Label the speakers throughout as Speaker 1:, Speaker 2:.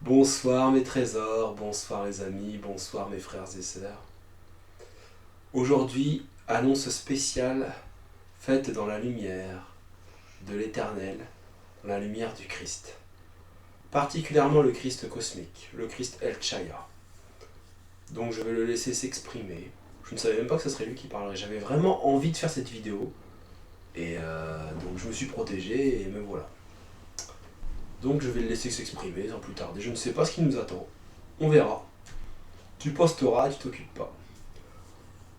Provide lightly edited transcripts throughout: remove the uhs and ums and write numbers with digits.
Speaker 1: Bonsoir mes trésors, bonsoir les amis, bonsoir mes frères et sœurs. Aujourd'hui, annonce spéciale faite dans la lumière de l'Éternel, dans la lumière du Christ. Particulièrement le Christ cosmique, le Christ El Chaya. Donc je vais le laisser s'exprimer. Je ne savais même pas que ce serait lui qui parlerait. J'avais vraiment envie de faire cette vidéo. Et donc je me suis protégé et me voilà. Donc je vais le laisser s'exprimer sans plus tarder. Je ne sais pas ce qui nous attend. On verra. Tu posteras et tu t'occupes pas.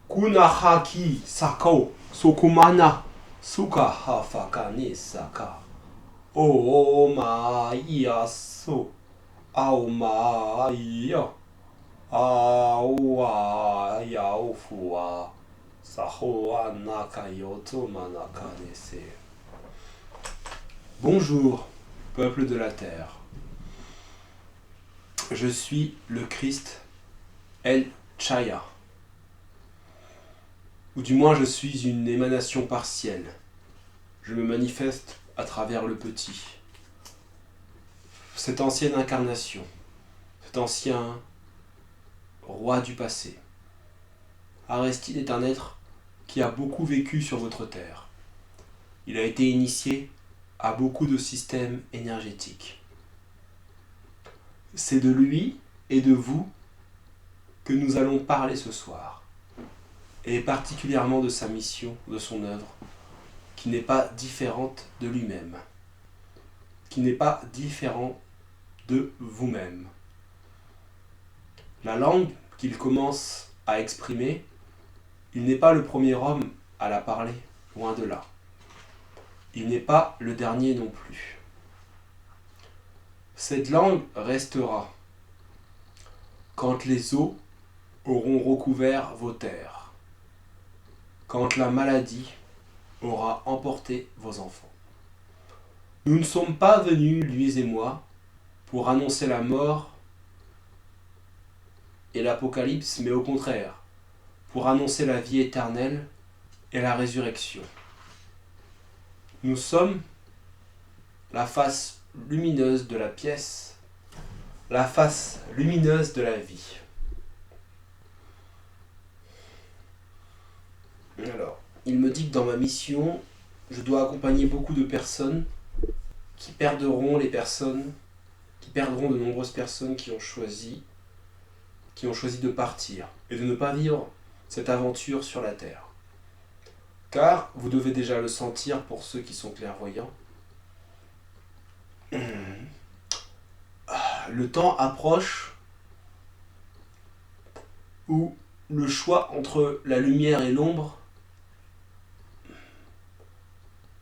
Speaker 1: Kuna haki sakao sokumana suka hafaka ni saka. O ma yaso. Ao ma ya. Ao yao fua. Saho anaka yoto manaka nese. Bonjour, peuple de la terre. Je suis le Christ El Chaya. Ou du moins je suis une émanation partielle. Je me manifeste à travers le petit. Cette ancienne incarnation, cet ancien roi du passé. Aristide est un être qui a beaucoup vécu sur votre terre. Il a été initié à beaucoup de systèmes énergétiques. C'est de lui et de vous que nous allons parler ce soir. Et particulièrement de sa mission, de son œuvre, qui n'est pas différente de lui-même, qui n'est pas différent de vous-même. La langue qu'il commence à exprimer, il n'est pas le premier homme à la parler, loin de là. Il n'est pas le dernier non plus. Cette langue restera quand les eaux auront recouvert vos terres, quand la maladie aura emporté vos enfants. Nous ne sommes pas venus, lui et moi, pour annoncer la mort et l'apocalypse, mais au contraire, pour annoncer la vie éternelle et la résurrection. Nous sommes la face lumineuse de la pièce, la face lumineuse de la vie. Alors, il me dit que dans ma mission, je dois accompagner beaucoup de personnes qui perdront de nombreuses personnes qui ont choisi de partir et de ne pas vivre cette aventure sur la terre. Car vous devez déjà le sentir pour ceux qui sont clairvoyants. Le temps approche où le choix entre la lumière et l'ombre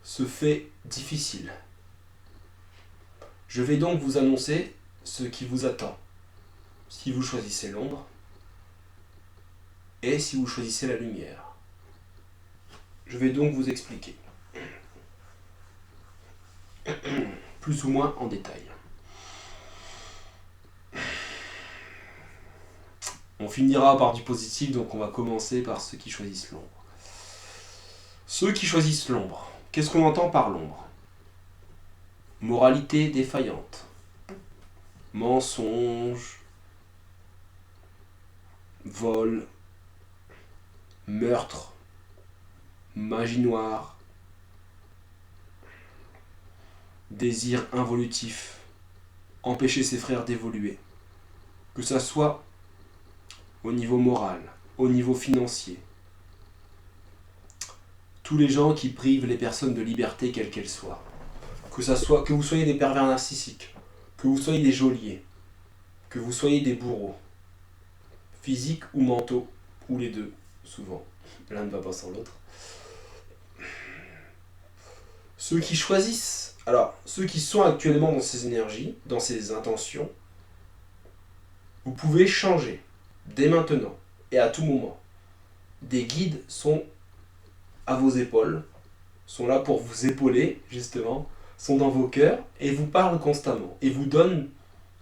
Speaker 1: se fait difficile. Je vais donc vous annoncer ce qui vous attend si vous choisissez l'ombre et si vous choisissez la lumière. Je vais donc vous expliquer, plus ou moins en détail. On finira par du positif, donc on va commencer par ceux qui choisissent l'ombre. Ceux qui choisissent l'ombre, qu'est-ce qu'on entend par l'ombre ? Moralité défaillante, mensonge, vol, meurtre, magie noire, désir involutif, empêcher ses frères d'évoluer, que ça soit au niveau moral, au niveau financier. Tous les gens qui privent les personnes de liberté quelle qu'elle soit. Que vous soyez des pervers narcissiques, que vous soyez des geôliers, que vous soyez des bourreaux, physiques ou mentaux, ou les deux, souvent. L'un ne va pas sans l'autre. Ceux qui choisissent, alors ceux qui sont actuellement dans ces énergies, dans ces intentions, vous pouvez changer dès maintenant et à tout moment. Des guides sont à vos épaules, sont là pour vous épauler justement, sont dans vos cœurs et vous parlent constamment et vous donnent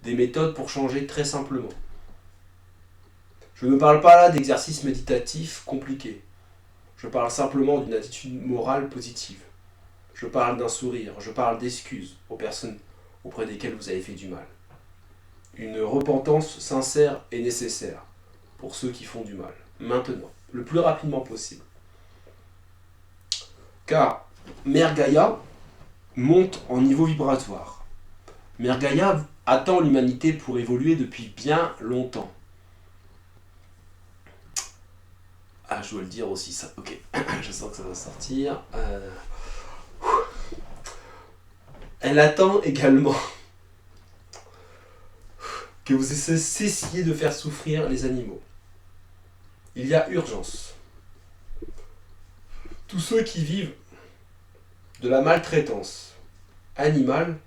Speaker 1: des méthodes pour changer très simplement. Je ne parle pas là d'exercices méditatifs compliqués. Je parle simplement d'une attitude morale positive. Je parle d'un sourire, je parle d'excuses aux personnes auprès desquelles vous avez fait du mal. Une repentance sincère et nécessaire pour ceux qui font du mal. Maintenant, le plus rapidement possible. Car Mère Gaïa monte en niveau vibratoire. Mère Gaïa attend l'humanité pour évoluer depuis bien longtemps. Ah, je dois le dire aussi, ça. Ok, je sens que ça va sortir. Elle attend également que vous cessiez de faire souffrir les animaux. Il y a urgence. Tous ceux qui vivent de la maltraitance animale,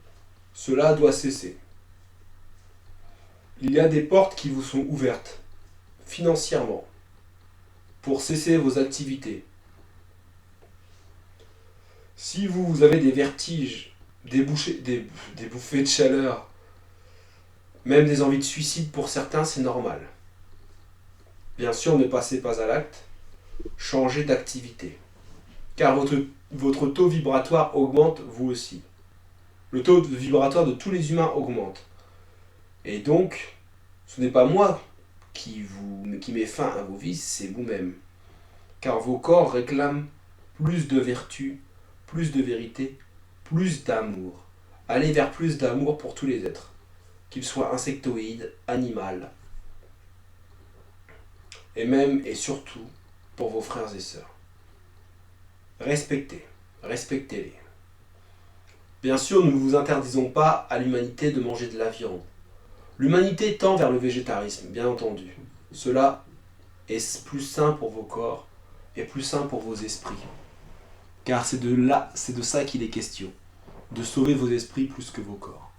Speaker 1: cela doit cesser. Il y a des portes qui vous sont ouvertes financièrement pour cesser vos activités. Si vous avez des vertiges, des bouffées de chaleur, même des envies de suicide pour certains, c'est normal. Bien sûr, ne passez pas à l'acte, changez d'activité. Car votre taux vibratoire augmente vous aussi. Le taux vibratoire de tous les humains augmente. Et donc, ce n'est pas moi qui met fin à vos vices, c'est vous-même. Car vos corps réclament plus de vertu, plus de vérité, plus d'amour. Allez vers plus d'amour pour tous les êtres, qu'ils soient insectoïdes, animaux, et même et surtout pour vos frères et sœurs. Respectez-les. Bien sûr, nous ne vous interdisons pas à l'humanité de manger de la viande. L'humanité tend vers le végétarisme, bien entendu. Cela est plus sain pour vos corps et plus sain pour vos esprits. Car c'est de ça qu'il est question, de sauver vos esprits plus que vos corps.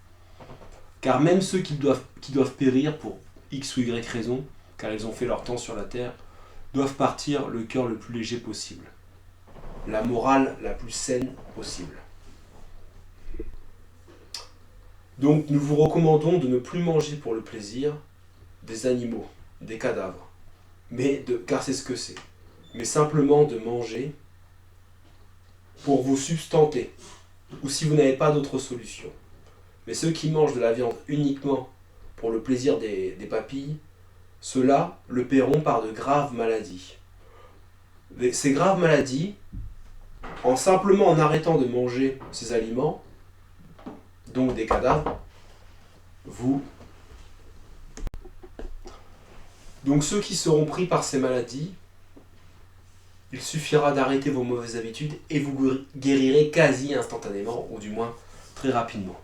Speaker 1: Car même ceux qui doivent périr pour X ou Y raison, car ils ont fait leur temps sur la terre, doivent partir le cœur le plus léger possible. La morale la plus saine possible. Donc nous vous recommandons de ne plus manger pour le plaisir des animaux, des cadavres, car c'est ce que c'est, mais simplement de manger pour vous substanter, ou si vous n'avez pas d'autre solution. Mais ceux qui mangent de la viande uniquement pour le plaisir des papilles, ceux-là le paieront par de graves maladies. Ces graves maladies, simplement en arrêtant de manger ces aliments, donc des cadavres, donc ceux qui seront pris par ces maladies, il suffira d'arrêter vos mauvaises habitudes et vous guérirez quasi instantanément, ou du moins très rapidement.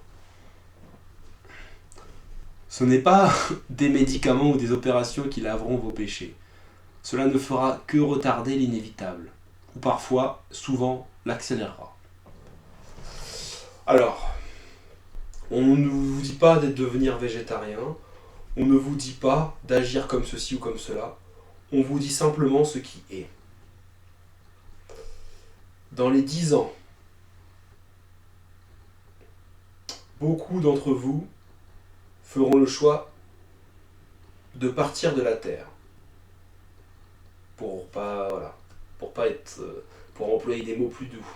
Speaker 1: Ce n'est pas des médicaments ou des opérations qui laveront vos péchés. Cela ne fera que retarder l'inévitable, ou parfois, souvent, l'accélérera. Alors, on ne vous dit pas de devenir végétarien, on ne vous dit pas d'agir comme ceci ou comme cela, on vous dit simplement ce qui est. Dans les 10 ans, beaucoup d'entre vous feront le choix de partir de la Terre. Pour employer des mots plus doux.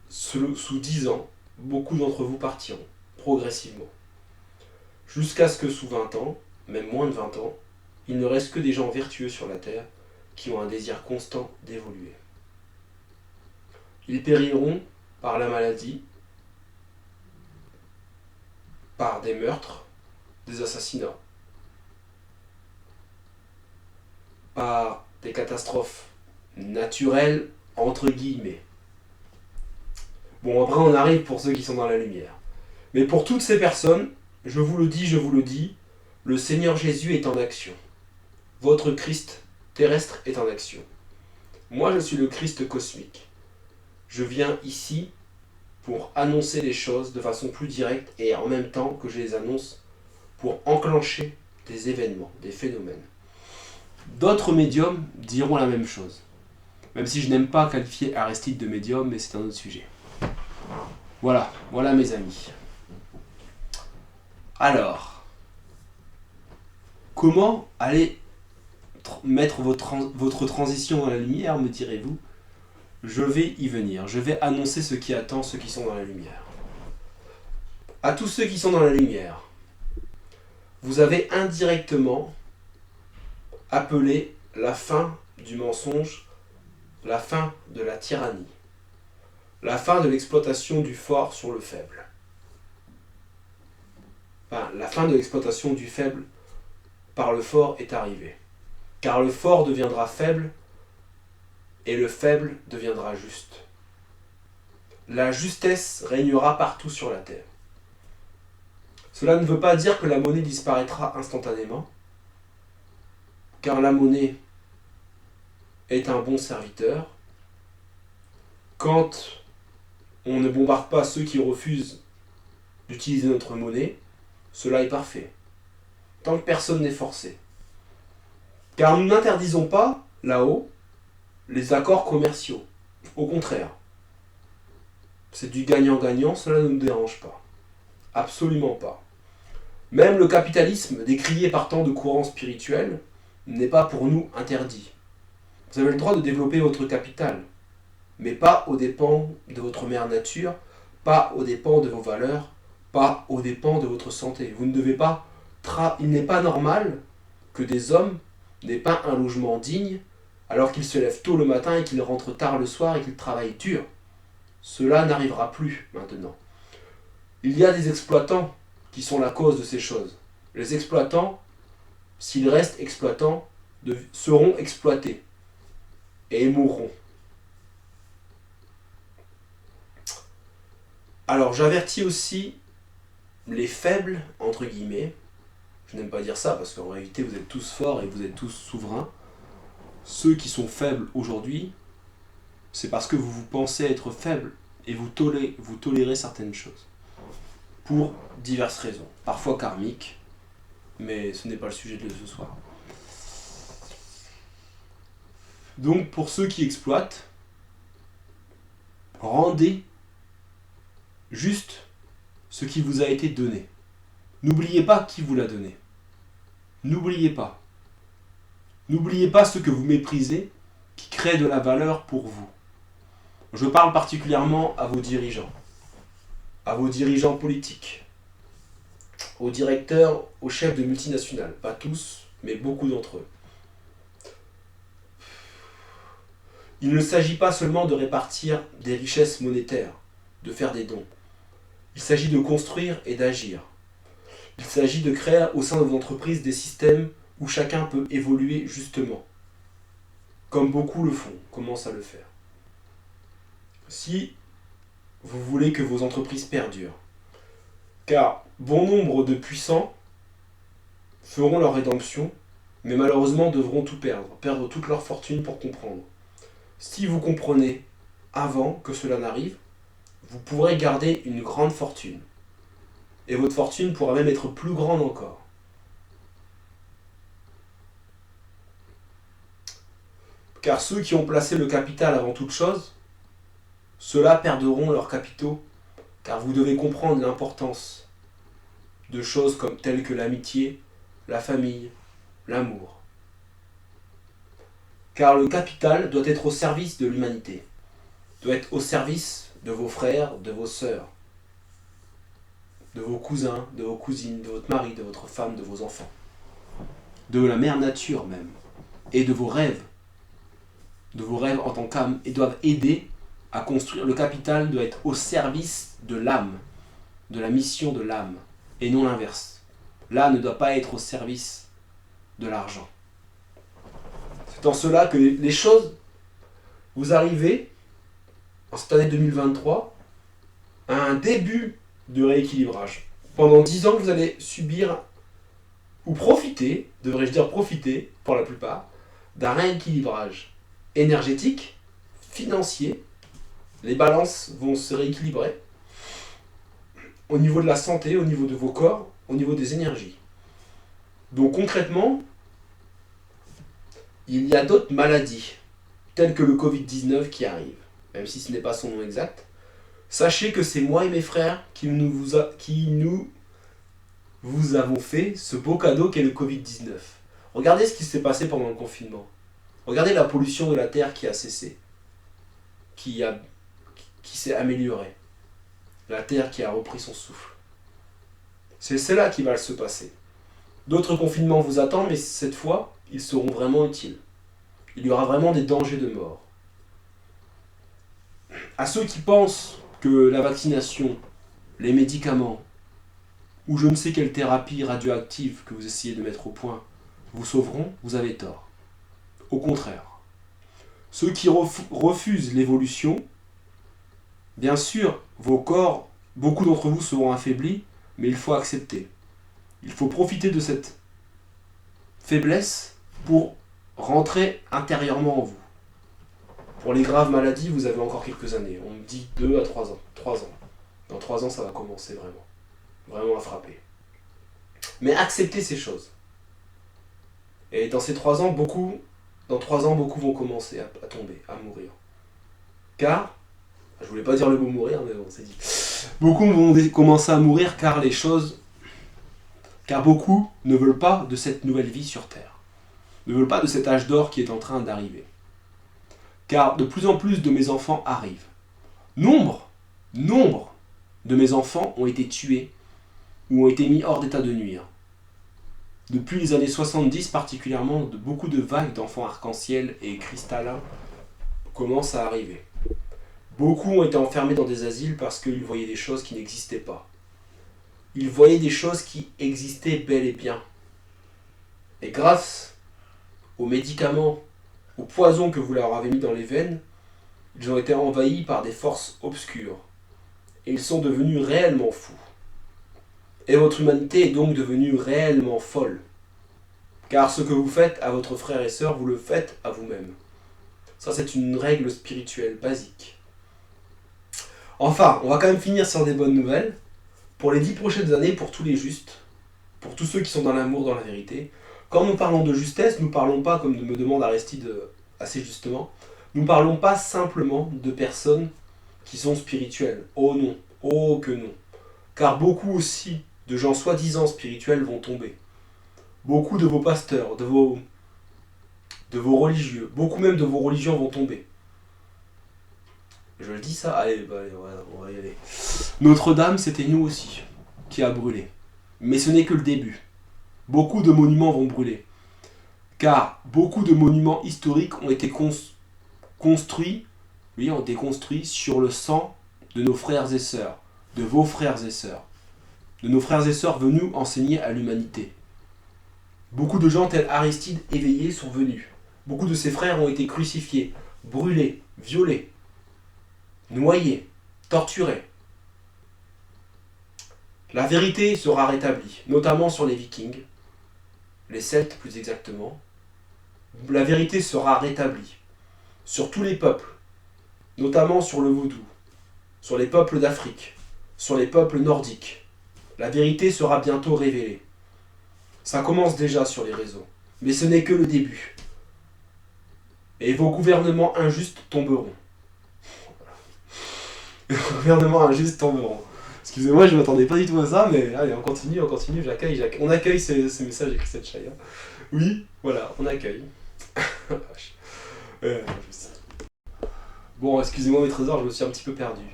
Speaker 1: Sous 10 ans, beaucoup d'entre vous partiront, progressivement. Jusqu'à ce que sous 20 ans, même moins de 20 ans, il ne reste que des gens vertueux sur la Terre qui ont un désir constant d'évoluer. Ils périront par la maladie, par des meurtres, des assassinats, par des catastrophes naturelles, entre guillemets. Bon, après on arrive pour ceux qui sont dans la lumière. Mais pour toutes ces personnes, je vous le dis, le Seigneur Jésus est en action. Votre Christ terrestre est en action. Moi, je suis le Christ cosmique. Je viens ici pour annoncer les choses de façon plus directe et en même temps que je les annonce pour enclencher des événements, des phénomènes. D'autres médiums diront la même chose. Même si je n'aime pas qualifier Aristide de médium, mais c'est un autre sujet. Voilà mes amis. Alors, comment aller mettre votre transition dans la lumière, me direz-vous? Je vais y venir. Je vais annoncer ce qui attend ceux qui sont dans la lumière. À tous ceux qui sont dans la lumière, vous avez indirectement appelé la fin du mensonge, la fin de la tyrannie, la fin de l'exploitation du fort sur le faible. Enfin, la fin de l'exploitation du faible par le fort est arrivée. Car le fort deviendra faible et le faible deviendra juste. La justesse régnera partout sur la terre. Cela ne veut pas dire que la monnaie disparaîtra instantanément, car la monnaie est un bon serviteur. Quand on ne bombarde pas ceux qui refusent d'utiliser notre monnaie, cela est parfait, tant que personne n'est forcé. Car nous n'interdisons pas, là-haut, les accords commerciaux. Au contraire, c'est du gagnant-gagnant, cela ne nous dérange pas. Absolument pas. Même le capitalisme, décrié par tant de courants spirituels, n'est pas pour nous interdit. Vous avez le droit de développer votre capital, mais pas aux dépens de votre mère nature, pas aux dépens de vos valeurs, pas aux dépens de votre santé. Vous ne devez pas il n'est pas normal que des hommes n'aient pas un logement digne alors qu'ils se lèvent tôt le matin et qu'ils rentrent tard le soir et qu'ils travaillent dur. Cela n'arrivera plus maintenant. Il y a des exploitants qui sont la cause de ces choses. Les exploitants, s'ils restent exploitants, seront exploités et mourront. Alors j'avertis aussi les faibles, entre guillemets, je n'aime pas dire ça parce qu'en réalité vous êtes tous forts et vous êtes tous souverains. Ceux qui sont faibles aujourd'hui, c'est parce que vous pensez être faible et vous tolérez certaines choses. Pour diverses raisons, parfois karmiques, mais ce n'est pas le sujet de ce soir. Donc pour ceux qui exploitent, rendez juste ce qui vous a été donné. N'oubliez pas qui vous l'a donné. N'oubliez pas. N'oubliez pas ce que vous méprisez, qui crée de la valeur pour vous. Je parle particulièrement à vos dirigeants politiques, aux directeurs, aux chefs de multinationales. Pas tous, mais beaucoup d'entre eux. Il ne s'agit pas seulement de répartir des richesses monétaires, de faire des dons. Il s'agit de construire et d'agir. Il s'agit de créer au sein de vos entreprises des systèmes où chacun peut évoluer justement, comme beaucoup le font, commencent à le faire. Si vous voulez que vos entreprises perdurent, car bon nombre de puissants feront leur rédemption, mais malheureusement devront tout perdre toute leur fortune pour comprendre. Si vous comprenez avant que cela n'arrive, vous pourrez garder une grande fortune. Et votre fortune pourra même être plus grande encore. Car ceux qui ont placé le capital avant toute chose, ceux-là perdront leurs capitaux, car vous devez comprendre l'importance de choses comme telles que l'amitié, la famille, l'amour. Car le capital doit être au service de l'humanité, doit être au service de vos frères, de vos sœurs, de vos cousins, de vos cousines, de votre mari, de votre femme, de vos enfants, de la mère nature même, et de vos rêves en tant qu'âme, et doivent aider à construire. Le capital doit être au service de l'âme, de la mission de l'âme, et non l'inverse. L'âme ne doit pas être au service de l'argent. C'est en cela que les choses, vous arrivez, en cette année 2023, à un début de rééquilibrage. Pendant 10 ans, vous allez subir, ou profiter, devrais-je dire profiter, pour la plupart, d'un rééquilibrage énergétique, financier. Les balances vont se rééquilibrer au niveau de la santé, au niveau de vos corps, au niveau des énergies. Donc concrètement, il y a d'autres maladies, telles que le Covid-19 qui arrive, même si ce n'est pas son nom exact. Sachez que c'est moi et mes frères qui vous avons fait ce beau cadeau qu'est le Covid-19. Regardez ce qui s'est passé pendant le confinement. Regardez la pollution de la Terre qui a cessé, qui s'est améliorée. La Terre qui a repris son souffle. C'est cela qui va se passer. D'autres confinements vous attendent, mais cette fois, ils seront vraiment utiles. Il y aura vraiment des dangers de mort. À ceux qui pensent que la vaccination, les médicaments, ou je ne sais quelle thérapie radioactive que vous essayez de mettre au point, vous sauveront, vous avez tort. Au contraire. Ceux qui refusent l'évolution, bien sûr, vos corps, beaucoup d'entre vous seront affaiblis, mais il faut accepter. Il faut profiter de cette faiblesse pour rentrer intérieurement en vous. Pour les graves maladies, vous avez encore quelques années. On me dit 2 à 3 ans. 3 ans. Dans 3 ans, ça va commencer vraiment. Vraiment à frapper. Mais acceptez ces choses. Et dans ces 3 ans, dans 3 ans, beaucoup vont commencer à tomber, à mourir. Car, je voulais pas dire le mot mourir, mais bon, c'est dit. Beaucoup vont commencer à mourir car beaucoup ne veulent pas de cette nouvelle vie sur Terre. Ne veulent pas de cet âge d'or qui est en train d'arriver. Car de plus en plus de mes enfants arrivent. Nombre de mes enfants ont été tués ou ont été mis hors d'état de nuire. Depuis les années 70 particulièrement, beaucoup de vagues d'enfants arc-en-ciel et cristallins commencent à arriver. Beaucoup ont été enfermés dans des asiles parce qu'ils voyaient des choses qui n'existaient pas. Ils voyaient des choses qui existaient bel et bien. Et grâce aux médicaments, aux poisons que vous leur avez mis dans les veines, ils ont été envahis par des forces obscures. Et ils sont devenus réellement fous. Et votre humanité est donc devenue réellement folle. Car ce que vous faites à votre frère et sœur, vous le faites à vous-même. Ça, c'est une règle spirituelle basique. Enfin, on va quand même finir sur des bonnes nouvelles. Pour les 10 prochaines années, pour tous les justes, pour tous ceux qui sont dans l'amour, dans la vérité, quand nous parlons de justesse, nous ne parlons pas, comme me demande Aristide assez justement, nous ne parlons pas simplement de personnes qui sont spirituelles. Oh non, oh que non. Car beaucoup aussi de gens soi-disant spirituels vont tomber. Beaucoup de vos pasteurs, de vos religieux, beaucoup même de vos religions vont tomber. Je le dis ça, allez, on va y aller. Notre-Dame, c'était nous aussi, qui a brûlé. Mais ce n'est que le début. Beaucoup de monuments vont brûler. Car beaucoup de monuments historiques ont été construits sur le sang de nos frères et sœurs, de vos frères et sœurs, de nos frères et sœurs venus enseigner à l'humanité. Beaucoup de gens tels Aristide éveillés sont venus. Beaucoup de ses frères ont été crucifiés, brûlés, violés, noyés, torturés. La vérité sera rétablie, notamment sur les Vikings, les Celtes plus exactement. La vérité sera rétablie sur tous les peuples, notamment sur le vaudou, sur les peuples d'Afrique, sur les peuples nordiques. La vérité sera bientôt révélée. Ça commence déjà sur les réseaux, mais ce n'est que le début. Et vos gouvernements injustes tomberont. Les gouvernements injustes tomberont. Excusez-moi, je ne m'attendais pas du tout à ça, mais allez, on continue, j'accueille. On accueille ces messages avec cette chaîne. Oui, voilà, on accueille. Bon, excusez-moi mes trésors, je me suis un petit peu perdu.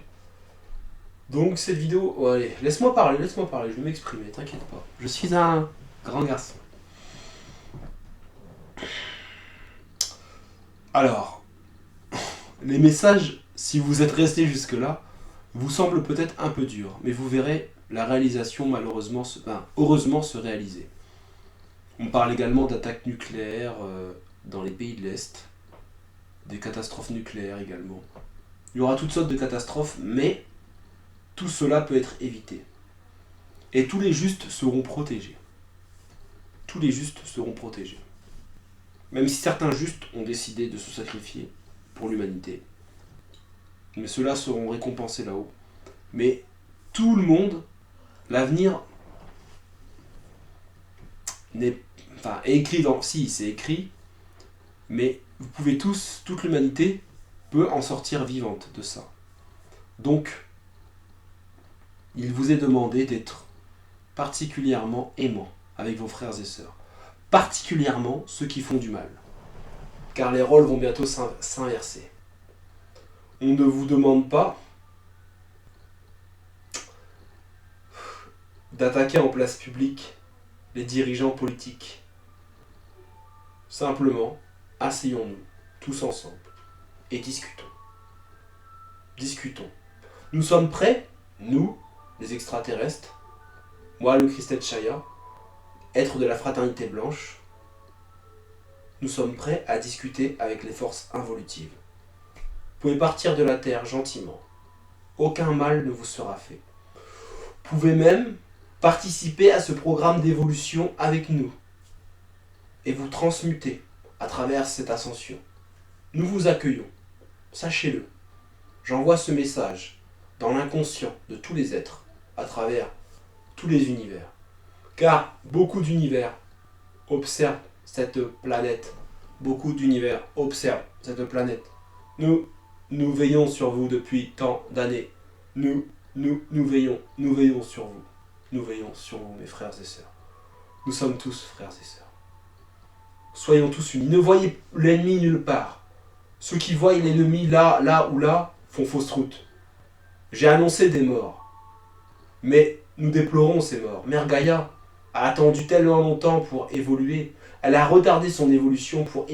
Speaker 1: Donc cette vidéo, oh, allez, laisse-moi parler, je vais m'exprimer, t'inquiète pas. Je suis un grand garçon. Alors, les messages, si vous êtes restés jusque-là, vous semblent peut-être un peu durs, mais vous verrez la réalisation heureusement se réaliser. On parle également d'attaques nucléaires dans les pays de l'Est, des catastrophes nucléaires également. Il y aura toutes sortes de catastrophes, mais tout cela peut être évité. Et tous les justes seront protégés. Tous les justes seront protégés. Même si certains justes ont décidé de se sacrifier pour l'humanité. Mais ceux-là seront récompensés là-haut. Mais tout le monde, l'avenir est écrit dans... Si, c'est écrit, mais vous pouvez toute l'humanité peut en sortir vivante de ça. Donc, il vous est demandé d'être particulièrement aimant avec vos frères et sœurs. Particulièrement ceux qui font du mal. Car les rôles vont bientôt s'inverser. On ne vous demande pas d'attaquer en place publique les dirigeants politiques. Simplement, asseyons-nous tous ensemble et discutons. Discutons. Nous sommes prêts, nous, les extraterrestres, moi, le Christ El-Chaya, être de la fraternité blanche, nous sommes prêts à discuter avec les forces involutives. Vous pouvez partir de la Terre gentiment. Aucun mal ne vous sera fait. Vous pouvez même participer à ce programme d'évolution avec nous et vous transmuter à travers cette ascension. Nous vous accueillons. Sachez-le. J'envoie ce message dans l'inconscient de tous les êtres à travers tous les univers. Car beaucoup d'univers observent cette planète. Beaucoup d'univers observent cette planète. Nous veillons sur vous depuis tant d'années. Nous veillons sur vous. Nous veillons sur vous, mes frères et sœurs. Nous sommes tous frères et sœurs. Soyons tous unis. Ne voyez l'ennemi nulle part. Ceux qui voient l'ennemi là ou là, font fausse route. J'ai annoncé des morts. Mais nous déplorons ces morts. Mère Gaïa a attendu tellement longtemps pour évoluer. Elle a retardé son évolution pour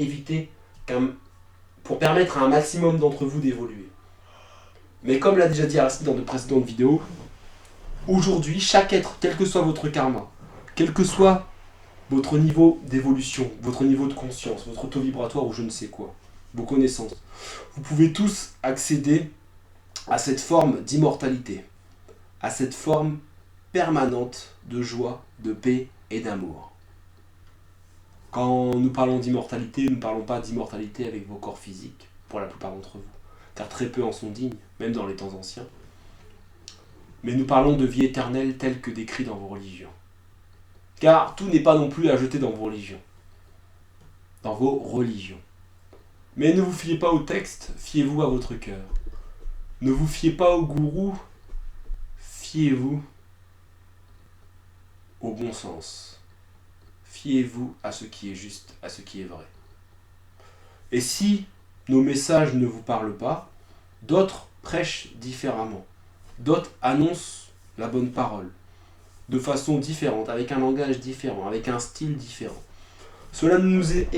Speaker 1: permettre à un maximum d'entre vous d'évoluer. Mais comme l'a déjà dit Aristide dans de précédentes vidéos, aujourd'hui, chaque être, quel que soit votre karma, quel que soit votre niveau d'évolution, votre niveau de conscience, votre taux vibratoire ou je ne sais quoi, vos connaissances, vous pouvez tous accéder à cette forme d'immortalité, à cette forme permanente de joie, de paix et d'amour. Quand nous parlons d'immortalité, nous ne parlons pas d'immortalité avec vos corps physiques, pour la plupart d'entre vous, car très peu en sont dignes, même dans les temps anciens. Mais nous parlons de vie éternelle telle que décrite dans vos religions. Car tout n'est pas non plus à jeter dans vos religions. Dans vos religions. Mais ne vous fiez pas au texte, fiez-vous à votre cœur. Ne vous fiez pas au gourou, fiez-vous au bon sens. Fiez-vous à ce qui est juste, à ce qui est vrai. Et si nos messages ne vous parlent pas, d'autres prêchent différemment. D'autres annoncent la bonne parole de façon différente, avec un langage différent, avec un style différent. Cela nous est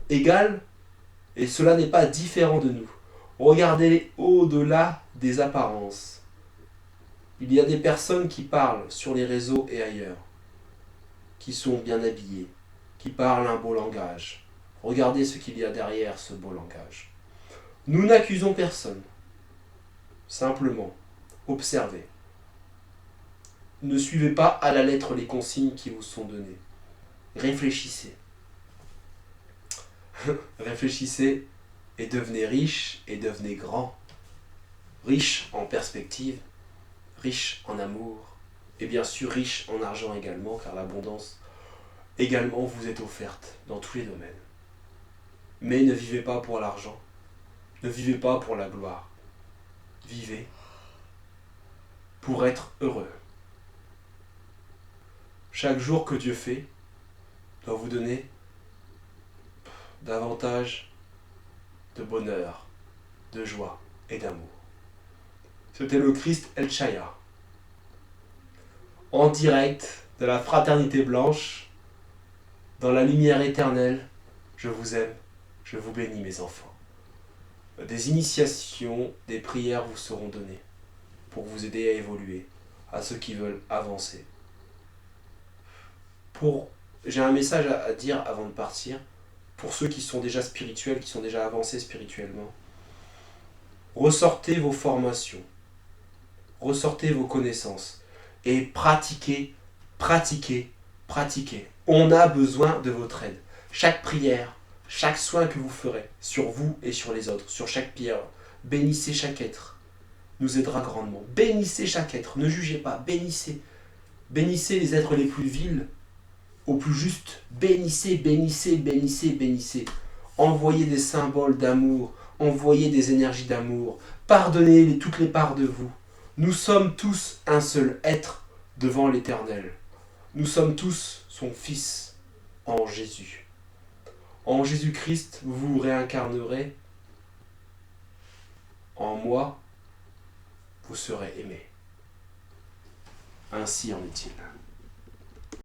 Speaker 1: égal, et cela n'est pas différent de nous. Regardez au-delà des apparences. Il y a des personnes qui parlent sur les réseaux et ailleurs, qui sont bien habillées, qui parlent un beau langage. Regardez ce qu'il y a derrière ce beau langage. Nous n'accusons personne. Simplement, observez. Ne suivez pas à la lettre les consignes qui vous sont données. Réfléchissez. Réfléchissez et devenez riche et devenez grand. Riche en perspective, riche en amour et bien sûr riche en argent également, car l'abondance également vous est offerte dans tous les domaines. Mais ne vivez pas pour l'argent, ne vivez pas pour la gloire. Vivez pour être heureux. Chaque jour que Dieu fait doit vous donner davantage de bonheur, de joie et d'amour. C'était le Christ El-Chaya, en direct de la fraternité blanche, dans la lumière éternelle. Je vous aime, je vous bénis mes enfants. Des initiations, des prières vous seront données pour vous aider à évoluer, à ceux qui veulent avancer. J'ai un message à dire avant de partir, pour ceux qui sont déjà spirituels, qui sont déjà avancés spirituellement. Ressortez vos formations, ressortez vos connaissances et pratiquez, pratiquez, pratiquez. On a besoin de votre aide. Chaque prière, chaque soin que vous ferez sur vous et sur les autres, sur chaque pierre, bénissez chaque être, nous aidera grandement. Bénissez chaque être, ne jugez pas, bénissez. Bénissez les êtres les plus vils au plus juste. Bénissez, bénissez, bénissez, bénissez. Envoyez des symboles d'amour, envoyez des énergies d'amour. Pardonnez toutes les parts de vous. Nous sommes tous un seul être devant l'Éternel. Nous sommes tous son Fils en Jésus. En Jésus-Christ, vous vous réincarnerez. En moi, vous serez aimé. Ainsi en est-il.